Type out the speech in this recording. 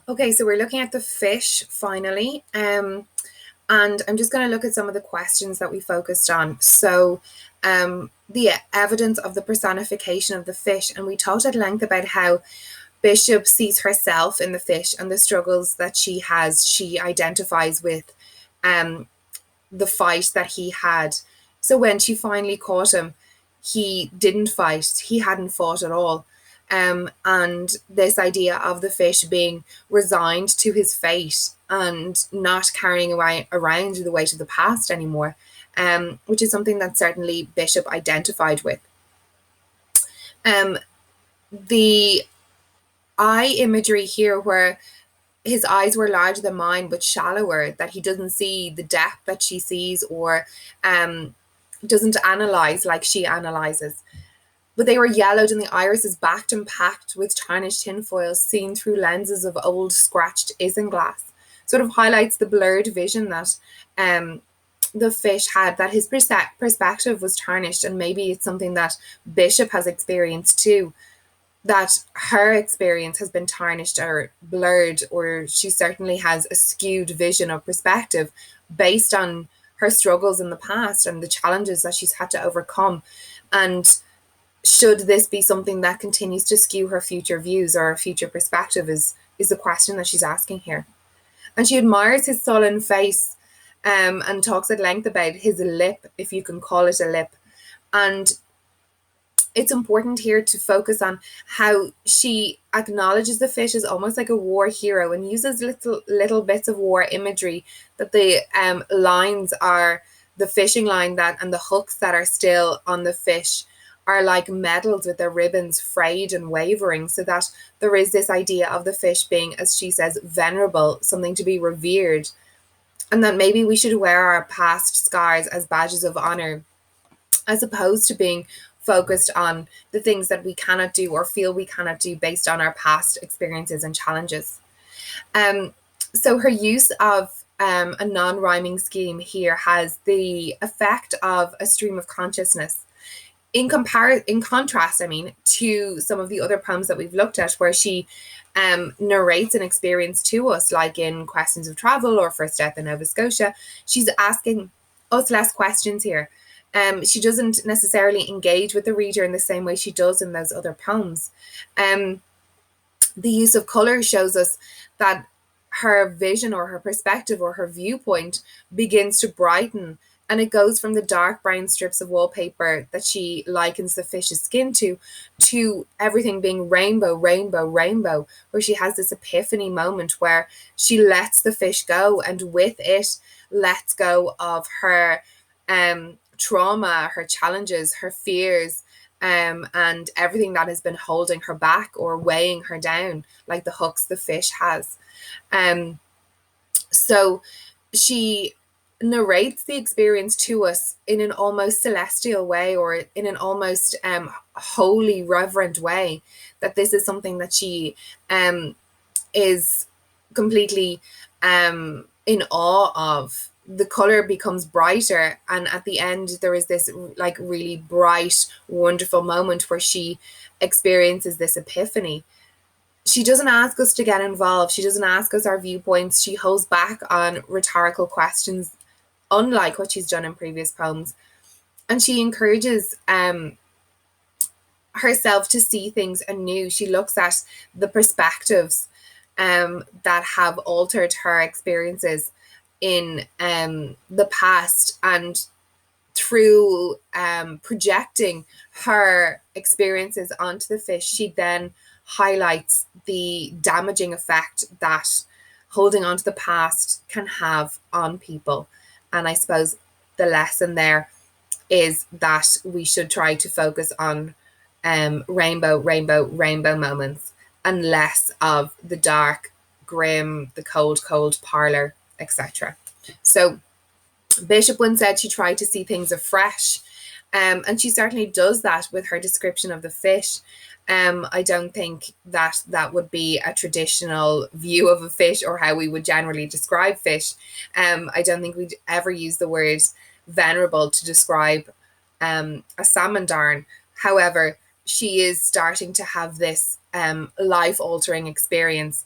Okay, so we're looking at the fish finally. And I'm just going to look at some of the questions that we focused on. So, the evidence of the personification of the fish. And we talked at length about how Bishop sees herself in the fish and the struggles that she has. She identifies with the fight that he had. So when she finally caught him, he didn't fight, he hadn't fought at all. And this idea of the fish being resigned to his fate and not carrying around the weight of the past anymore, which is something that certainly Bishop identified with. Um, the eye imagery here, where his eyes were larger than mine but shallower, that he doesn't see the depth that she sees, or doesn't analyze like she analyzes. But they were yellowed, and the irises backed and packed with tarnished tinfoil seen through lenses of old scratched isinglass. Sort of highlights the blurred vision that the fish had, that his perspective was tarnished, and maybe it's something that Bishop has experienced too, that her experience has been tarnished or blurred, or she certainly has a skewed vision or perspective based on her struggles in the past and the challenges that she's had to overcome. And should this be something that continues to skew her future views or her future perspective is the question that she's asking here. And she admires his sullen face, and talks at length about his lip, if you can call it a lip. And it's important here to focus on how she acknowledges the fish as almost like a war hero, and uses little bits of war imagery, that the lines are the fishing line, that and the hooks that are still on the fish are like medals with their ribbons frayed and wavering, so that there is this idea of the fish being, as she says, venerable, something to be revered, and that maybe we should wear our past scars as badges of honor, as opposed to being focused on the things that we cannot do or feel we cannot do based on our past experiences and challenges. Um, so her use of a non-rhyming scheme here has the effect of a stream of consciousness. In contrast, to some of the other poems that we've looked at, where she narrates an experience to us, like in Questions of Travel or First Step in Nova Scotia, she's asking us less questions here. She doesn't necessarily engage with the reader in the same way she does in those other poems. The use of color shows us that her vision or her perspective or her viewpoint begins to brighten, and it goes from the dark brown strips of wallpaper that she likens the fish's skin to everything being rainbow, rainbow, rainbow, where she has this epiphany moment where she lets the fish go, and with it lets go of her trauma, her challenges, her fears, and everything that has been holding her back or weighing her down, like the hooks the fish has. Um, so she narrates the experience to us in an almost celestial way, or in an almost holy, reverent way, that this is something that she is completely in awe of. The color becomes brighter, and at the end there is this like really bright, wonderful moment where she experiences this epiphany. She doesn't ask us to get involved, she doesn't ask us our viewpoints, she holds back on rhetorical questions, unlike what she's done in previous poems, and she encourages herself to see things anew. She looks at the perspectives that have altered her experiences in the past, and through projecting her experiences onto the fish, she then highlights the damaging effect that holding on to the past can have on people. And I suppose the lesson there is that we should try to focus on rainbow, rainbow, rainbow moments, and less of the dark, grim, the cold, cold parlor, etc. So Bishop once said she tried to see things afresh, and she certainly does that with her description of the fish. I don't think that that would be a traditional view of a fish, or how we would generally describe fish. I don't think we'd ever use the word venerable to describe a salmon darn. However, she is starting to have this life altering experience